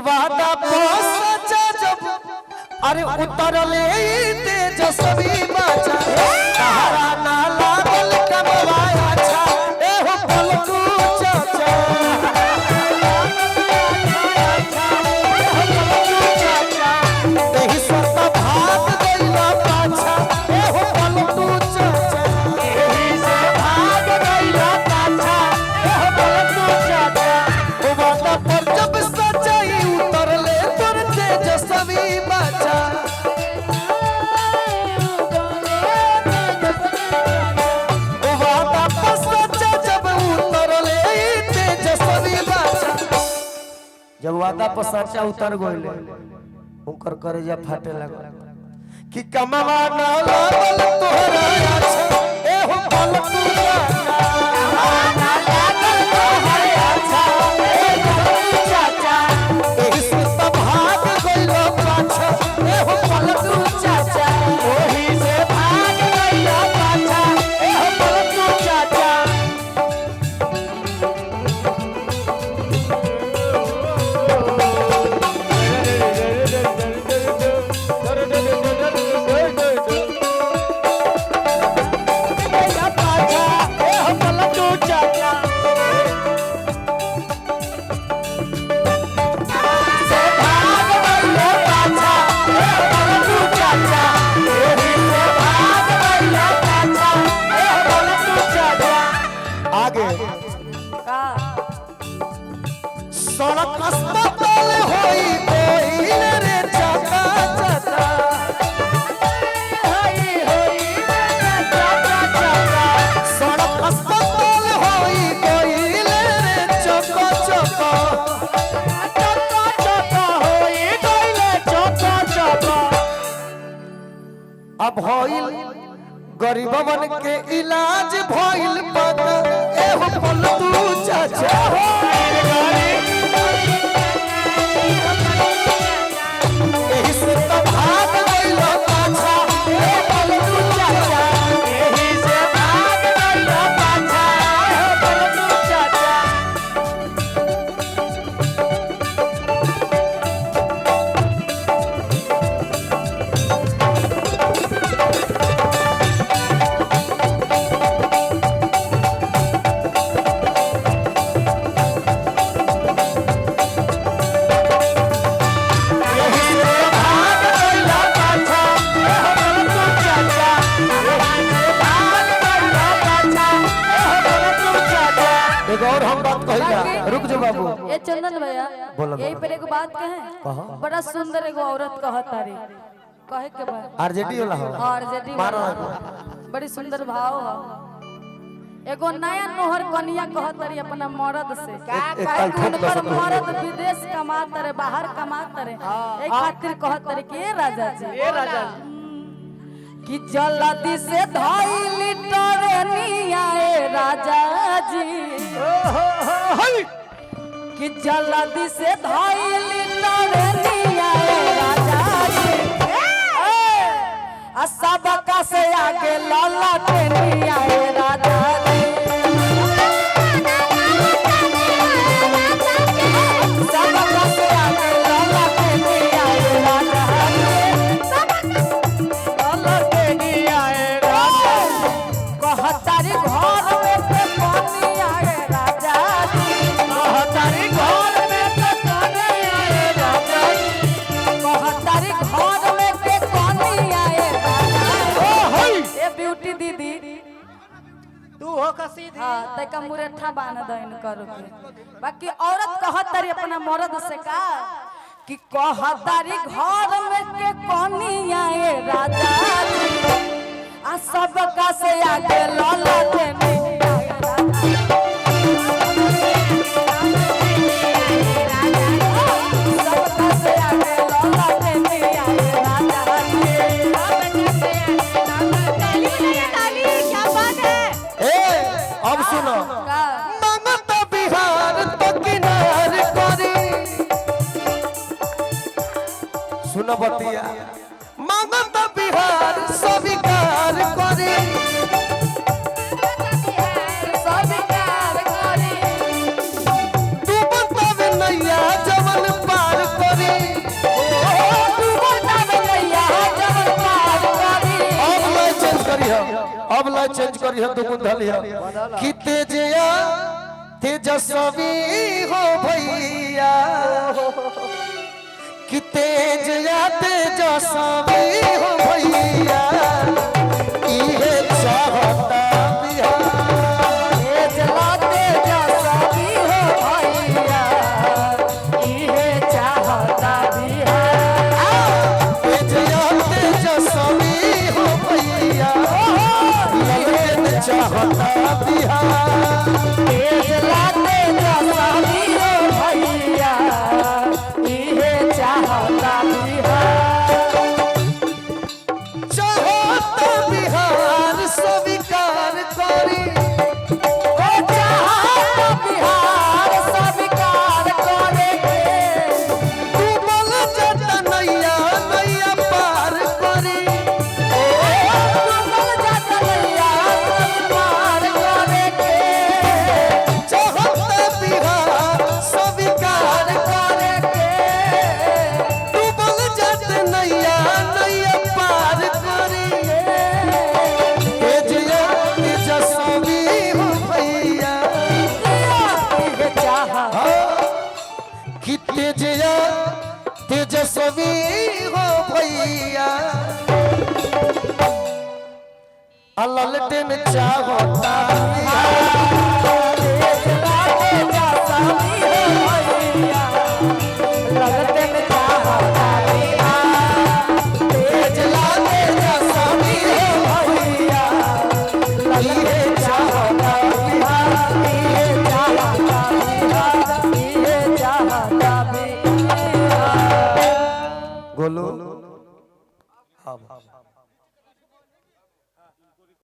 वादा सच्चा जब अरे उतरले तेजस्वी बाचा सहारा ना लागल कमवाया अच्छा ए हो पलटू चाचा एही सत्ता भाग गइला पाछा ए हो पलटू चाचा एही से भाग गइला पाछा ए हो पलटू चाचा ओ वादा पर जब सच्चाई उतरले तोर तेजस्वी बाचा जब वादा पर सच्चा उतर गइले उनकर करेजा फाटे लगा कि कमावा ना लागल तोहरा अच्छा ए हो पलटू चाचा ना लागल तोहरा अच्छा ए पलटू चाचा एही से त भाग गइलो पाछा ए हो पलटू चाचा ओही से भाग गइलो पाछा ए हो पलटू चाचा सड़क अस्पताल होई कोइल रे चाचा चाचा होई रे चाचा चाचा सड़क अस्पताल होई कोइल रे चका चका चका चका होई कोइल चका चका अब होइल गरीबवन के इलाज भइल पता ए हो पलटू चाचा और हम बात कहिला रुक जा बाबू ए चंदन भैया यही पर एक बात कहो बड़ा सुंदर एगो औरत कहतारी कहे के बा आरजेडी वाला हो आरजेडी मारो बड़ी सुंदर भाव हो एगो नया नोहर कन्या कहतारी अपना मर्द से काहे कि उनकर मर्द विदेश कमात रे बाहर कमात रे ए खातिर कहतारी के राजा जी कि जल्दी से धइली टरेनिया ए राजा जी कि जल्दी से धइली टरेनिया ए राजा जी आ सबका से आगे लाला टेनिया ए राजा जी सबका से आगे लाला टेनिया ए राजा कहतारी घर में के पानी आए राजा जी कहतारी घर में के पानी आए राजा जी कहतारी घर में के पानी आए राजा ए ब्यूटी दीदी तू हो का सीधी हां तका मुरेठा बांध देन करो के बाकी औरत कहतारी अपना मर्द से का कि कहतारी घर में के पानी आए राजा जी आ सबका से आगे लाला टेनी सबका से आगे लाला टेनी राजा क्या बात है ए अब सुनो ममता बिहार तो किनार करी सुनो बतिया ममता बिहार स्वीकार करी स्वीकार करी तू बतावे नैया जवन पार ला चेंज करी है तो गुंधल है कि तेजया तेजस्वी हो भैया कि तेजया तेजस्वी हो भैया इहे चाहता बिहार तेजला तेजस्वी हो भैया इहे चाहता बिहार तेजया तेजस्वी हो भैया इहे चाहता बिहार तेजला तेजस्वी हो भैया इहे चाहता बिहार चाहता बिहार स्वीकार करी ओ चाहता बिहार स्वीकार करे डूबल जत नैया नैया पार करी डूबल जात नैया पार करे चाहता बिहार स्वीकार करे डूबल जत नैया नैया पार करी तेजया तेजस्वी हो भैया इहे चाहता कि तेजया तेजस्वी हो भैया ललटेन चाहता तेजला तेजस्वी हो भैया लगते में चाहता बिहार तेजला तेजस्वी हो भैया इहे चाहता बिहार इहे चाहता बिहार इहे चाहता बिहार गोलू